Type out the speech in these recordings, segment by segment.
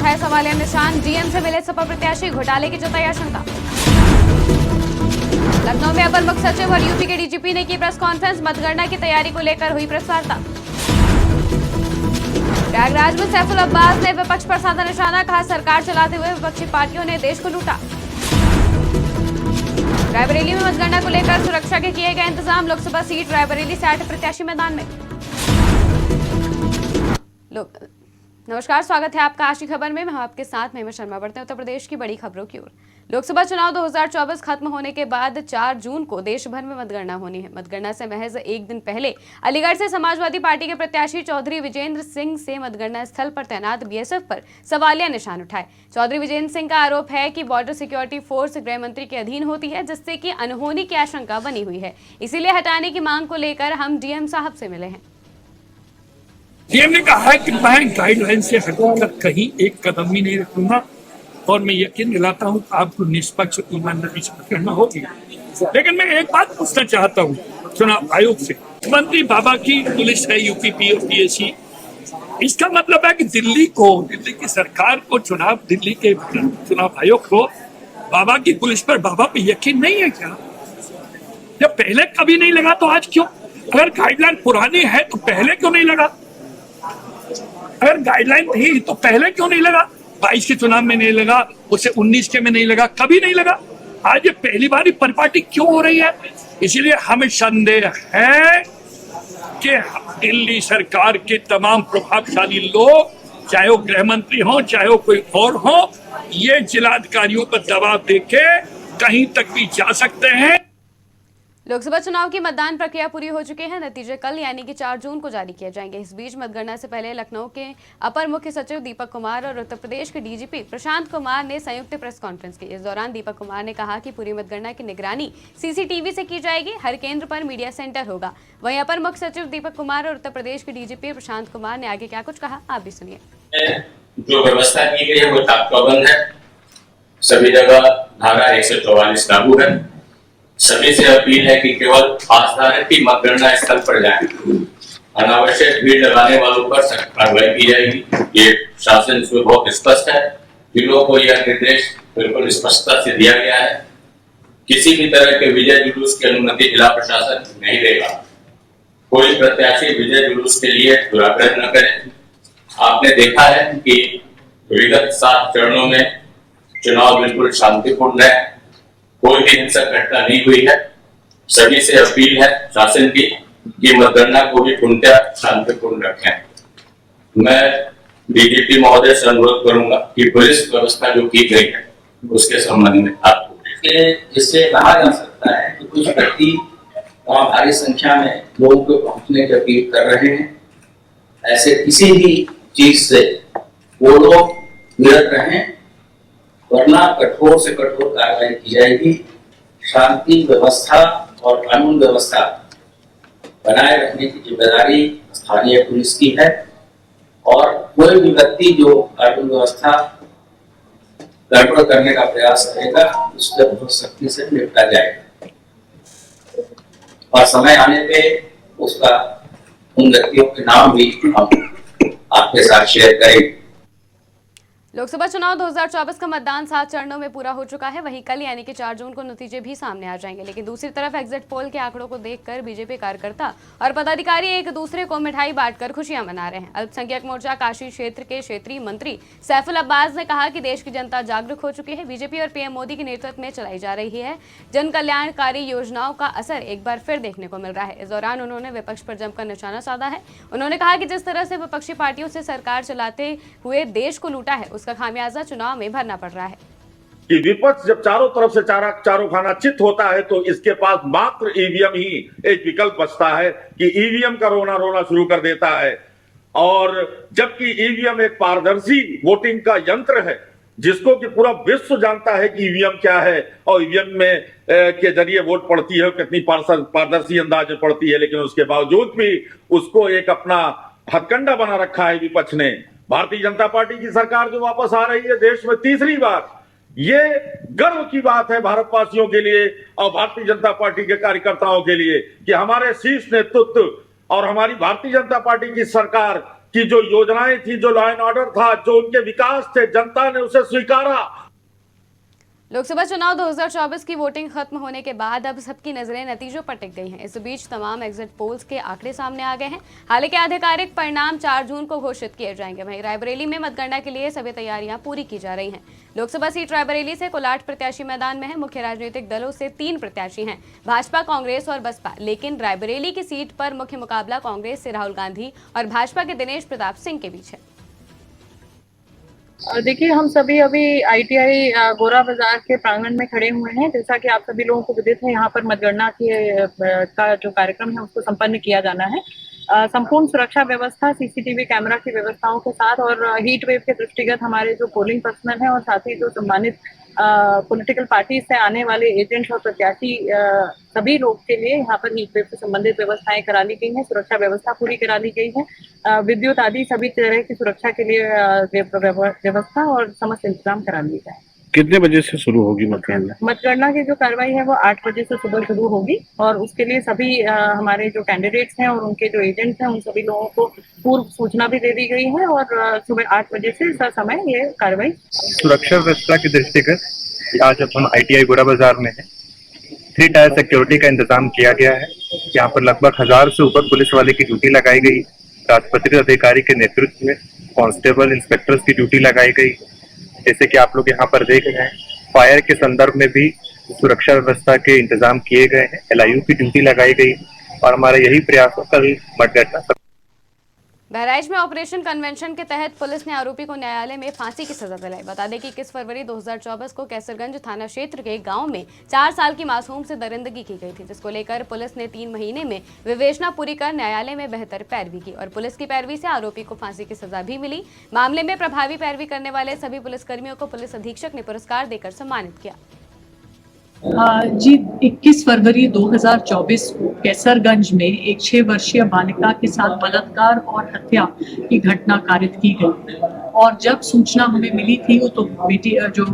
उठाए सवालिया निशान। डीएम से मिले सपा प्रत्याशी, घोटाले की जताई आशंका। लखनऊ में अपर मुख्य सचिव और यूपी के डीजीपी ने की प्रेस कॉन्फ्रेंस। मतगणना की तैयारी को लेकर हुई प्रेस वार्ता। प्रयागराज में सैफुल अब्बास ने विपक्ष पर साधा निशाना, कहा सरकार चलाते हुए विपक्षी पार्टियों ने देश को लूटा। रायबरेली में मतगणना को लेकर सुरक्षा के किए गए इंतजाम। लोकसभा सीट रायबरेली से 8 प्रत्याशी मैदान में। नमस्कार, स्वागत है आपका आज की खबर में। मैं हूं आपके साथ महिमा शर्मा। बढ़ते हैं उत्तर प्रदेश की बड़ी खबरों की ओर। लोकसभा चुनाव 2024 खत्म होने के बाद 4 जून को देश भर में मतगणना होनी है। मतगणना से महज एक दिन पहले अलीगढ़ से समाजवादी पार्टी के प्रत्याशी चौधरी विजेंद्र सिंह से मतगणना स्थल पर तैनात बीएसएफ पर सवालिया निशान उठाए। चौधरी विजेंद्र सिंह का आरोप है कि बॉर्डर सिक्योरिटी फोर्स गृह मंत्री के अधीन होती है, जिससे कि अनहोनी की आशंका बनी हुई है। इसीलिए हटाने की मांग को लेकर हम डीएम साहब से मिले हैं। डीएम ने कहा है कि मैं गाइडलाइन से हटकर कहीं एक कदम भी नहीं रखूंगा और मैं यकीन दिलाता हूं कि आपको निष्पक्ष ईमानदारी से करना होगी। लेकिन मैं एक बात पूछना चाहता हूं चुनाव आयोग से। मंत्री बाबा की पुलिस है, यूपी और पीएसी, इसका मतलब है कि दिल्ली की सरकार को दिल्ली के चुनाव आयोग को बाबा की पुलिस पर, बाबा पे यकीन नहीं है क्या? जब पहले कभी नहीं लगा तो आज क्यों? अगर गाइडलाइन पुरानी है तो पहले क्यों नहीं लगा? अगर गाइडलाइन थी तो पहले क्यों नहीं लगा? 22 के चुनाव में नहीं लगा, उससे 19 के में नहीं लगा, कभी नहीं लगा। आज ये पहली बार ही परिपाटी क्यों हो रही है? इसीलिए हमें संदेह है कि दिल्ली सरकार के तमाम प्रभावशाली लोग, चाहे वो गृह मंत्री हो चाहे वो कोई और हो, ये जिलाधिकारियों पर दबाव देके कहीं तक भी जा सकते हैं। लोकसभा चुनाव की मतदान प्रक्रिया पूरी हो चुकी है। नतीजे कल यानी कि 4 जून को जारी किए जाएंगे। इस बीच मतगणना से पहले लखनऊ के अपर मुख्य सचिव दीपक कुमार और उत्तर प्रदेश के डीजीपी प्रशांत कुमार ने संयुक्त प्रेस कॉन्फ्रेंस की। इस दौरान दीपक कुमार ने कहा कि पूरी मतगणना की निगरानी सीसीटीवी से की जाएगी। हर केंद्र पर मीडिया सेंटर होगा। वहीं अपर मुख्य सचिव दीपक कुमार और उत्तर प्रदेश के डीजीपी प्रशांत कुमार ने आगे क्या कुछ कहा, आप भी सुनिए। जो व्यवस्था की गई है वो ताकतबंद है। सभी जगह धारा 144 लागू है। सभी से अपील है कि केवल पासधारक की मतगणना स्थल पर जाएं। अनावश्यक भीड़ लगाने वालों पर सख्त कार्रवाई की जाएगी। ये शासन इसमें बहुत स्पष्ट है। जिलों को यह निर्देश बिल्कुल स्पष्टता से दिया गया है। किसी भी तरह के विजय जुलूस की अनुमति जिला प्रशासन नहीं देगा। कोई प्रत्याशी विजय जुलूस के लिए दुराग्रह न करे। आपने देखा है कि विगत 7 चरणों में चुनाव बिल्कुल शांतिपूर्ण है, कोई भी हिंसक घटना नहीं हुई है। सभी से अपील है शासन की कि मतगणना को भी पूर्णतः शांतिपूर्ण रखें। मैं डीजीपी महोदय से अनुरोध करूंगा कि पुलिस व्यवस्था जो की गई है उसके संबंध में आपको जिससे कहा जा सकता है कि कुछ व्यक्ति वहां भारी संख्या में लोगों को पहुंचने की अपील कर रहे हैं। ऐसे किसी भी चीज से वो लोग विरत रहें, वरना कठोर से कठोर कार्रवाई की जाएगी। शांति व्यवस्था और कानून व्यवस्था बनाए रखने की जिम्मेदारी स्थानीय पुलिस की है और कोई भी व्यक्ति जो कानून व्यवस्था गड़बड़ करने का प्रयास करेगा उससे बहुत सख्ती से निपटा जाएगा और समय आने पे उसका उन व्यक्तियों के नाम भी हम आपके साथ शेयर करेंगे। लोकसभा चुनाव 2024 का मतदान 7 चरणों में पूरा हो चुका है। वहीं कल यानी कि 4 जून को नतीजे भी सामने आ जाएंगे। लेकिन दूसरी तरफ एग्जिट पोल के आंकड़ों को देखकर बीजेपी कार्यकर्ता और पदाधिकारी एक दूसरे को मिठाई बांटकर खुशियां मना रहे हैं। अल्पसंख्यक मोर्चा काशी क्षेत्र के क्षेत्रीय मंत्री सैफुल अब्बास ने कहा कि देश की जनता जागरूक हो चुकी है। बीजेपी और पीएम मोदी के नेतृत्व में चलाई जा रही है जन कल्याणकारी योजनाओं का असर एक बार फिर देखने को मिल रहा है। इस दौरान उन्होंने विपक्ष पर जमकर निशाना साधा है। उन्होंने कहा कि जिस तरह से विपक्षी पार्टियों से सरकार चलाते हुए देश को लूटा है, उसका खामियाजा चुनाव में भरना पड़ रहा है। कि विपक्ष जब चारों तरफ से चारों खाना चित होता है तो इसके पास मात्र ईवीएम ही एक विकल्प बचता है कि ईवीएम का रोना शुरू कर देता है। और जबकि ईवीएम एक पारदर्शी वोटिंग का यंत्र है जिसको कि पूरा विश्व जानता है कि ईवीएम क्या है और ईवीएम में के जरिए वोट पड़ती है, कितनी पारदर्शी अंदाज में पड़ती है, लेकिन उसके बावजूद भी उसको एक अपना हथकंडा बना रखा है विपक्ष ने। भारतीय जनता पार्टी की सरकार जो वापस आ रही है देश में तीसरी बार, ये गर्व की बात है भारतवासियों के लिए और भारतीय जनता पार्टी के कार्यकर्ताओं के लिए कि हमारे शीर्ष नेतृत्व और हमारी भारतीय जनता पार्टी की सरकार की जो योजनाएं थी, जो लॉ एंड ऑर्डर था, जो उनके विकास थे, जनता ने उसे स्वीकारा। लोकसभा चुनाव 2024 की वोटिंग खत्म होने के बाद अब सबकी नजरें नतीजों पर टिक गई हैं। इस बीच तमाम एग्जिट पोल्स के आंकड़े सामने आ गए हैं। हालांकि आधिकारिक परिणाम 4 जून को घोषित किए जाएंगे। वहीं रायबरेली में मतगणना के लिए सभी तैयारियां पूरी की जा रही हैं। लोकसभा सीट रायबरेली से कुल 8 प्रत्याशी मैदान में हैं। मुख्य राजनीतिक दलों से 3 प्रत्याशी हैं, भाजपा, कांग्रेस और बसपा। लेकिन रायबरेली की सीट पर मुख्य मुकाबला कांग्रेस से राहुल गांधी और भाजपा के दिनेश प्रताप सिंह के बीच है। देखिए, हम सभी अभी ITI गोरा बाजार के प्रांगण में खड़े हुए हैं। जैसा कि आप सभी लोगों को विदित है, यहाँ पर मतगणना का जो कार्यक्रम है उसको संपन्न किया जाना है। संपूर्ण सुरक्षा व्यवस्था, CCTV कैमरा की व्यवस्थाओं के साथ और हीट वेव के दृष्टिगत हमारे जो पोलिंग पर्सनल है और साथ ही जो सम्मानित पॉलिटिकल पार्टी से आने वाले एजेंट्स और प्रत्याशी सभी लोग के लिए यहाँ पर हीट वेव से संबंधित व्यवस्थाएं करा ली गई हैं। सुरक्षा व्यवस्था पूरी करा ली गई है। विद्युत आदि सभी तरह की सुरक्षा के लिए व्यवस्था और समस्त इंतजाम करा लिए गए। कितने बजे से शुरू होगी मतगणना? मतगणना की जो कार्रवाई है वो 8 बजे से सुबह शुरू होगी और उसके लिए सभी हमारे जो कैंडिडेट्स हैं और उनके जो एजेंट्स हैं उन सभी लोगों को पूर्व सूचना भी दे दी गई है और सुबह 8 बजे से समय ये कार्रवाई। सुरक्षा व्यवस्था की दृष्टिगत आज अब हम ITI गोरा बाजार में है। 3 टायर सिक्योरिटी का इंतजाम किया गया है। यहाँ पर लगभग 1000 से ऊपर पुलिस वाले की ड्यूटी लगाई गई। राजपत्रित अधिकारी के नेतृत्व में कांस्टेबल, इंस्पेक्टर्स की ड्यूटी लगाई गई। जैसे कि आप लोग यहाँ पर देख रहे हैं, फायर के संदर्भ में भी सुरक्षा व्यवस्था के इंतजाम किए गए हैं। LIU की ड्यूटी लगाई गई और हमारा यही प्रयास है कल मतगणना। बहराइच में ऑपरेशन कन्वेंशन के तहत पुलिस ने आरोपी को न्यायालय में फांसी की सजा दिलाई। बता दें कि 21 फरवरी 2024 को कैसरगंज थाना क्षेत्र के गांव में 4 साल की मासूम से दरिंदगी की गई थी, जिसको लेकर पुलिस ने 3 महीने में विवेचना पूरी कर न्यायालय में बेहतर पैरवी की और पुलिस की पैरवी से आरोपी को फांसी की सजा भी मिली। मामले में प्रभावी पैरवी करने वाले सभी पुलिसकर्मियों को पुलिस अधीक्षक ने पुरस्कार देकर सम्मानित किया। जी 21 फरवरी 2024 को कैसरगंज में एक 6 वर्षीय बालिका के साथ बलात्कार और हत्या की घटना कारित की गई और जब सूचना हमें मिली थी तो बेटी जो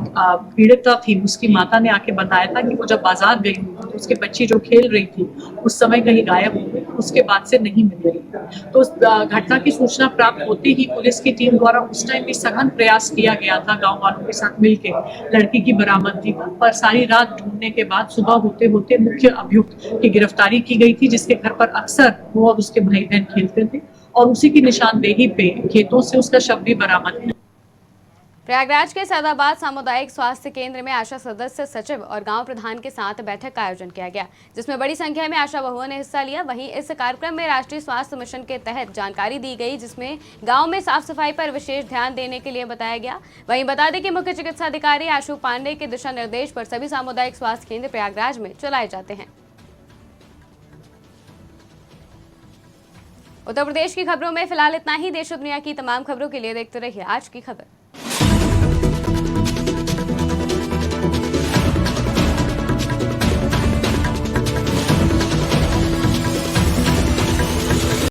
पीड़िता थी उसकी माता ने आके बताया था कि वो जब बाजार गई तो उसके बच्ची जो खेल रही थी उस समय कहीं गायब हो गई, उसके बाद से नहीं मिल रही। तो उस घटना की सूचना प्राप्त होते ही पुलिस की टीम द्वारा उस टाइम भी सघन प्रयास किया गया था गाँव वालों के साथ मिलकर लड़की की बरामदगी पर सारी रात ढूंढने के बाद सुबह होते होते मुख्य अभियुक्त की गिरफ्तारी की गई थी, जिसके घर पर अक्सर वो और उसके भाई बहन खेलते थे और उसी की निशानदेही पे खेतों से उसका शव भी बरामद किया। प्रयागराज के सैदाबाद सामुदायिक स्वास्थ्य केंद्र में आशा सदस्य, सचिव और गांव प्रधान के साथ बैठक का आयोजन किया गया, जिसमें बड़ी संख्या में आशा बहुओं ने हिस्सा लिया। वहीं इस कार्यक्रम में राष्ट्रीय स्वास्थ्य मिशन के तहत जानकारी दी गई, जिसमें गांव में साफ सफाई पर विशेष ध्यान देने के लिए बताया गया। वहीं बता दें कि मुख्य चिकित्सा अधिकारी आशु पांडे के दिशा निर्देश पर सभी सामुदायिक स्वास्थ्य केंद्र प्रयागराज में चलाए जाते हैं। उत्तर प्रदेश की खबरों में फिलहाल इतना ही। देश और दुनिया की तमाम खबरों के लिए देखते रहिए आज की खबर।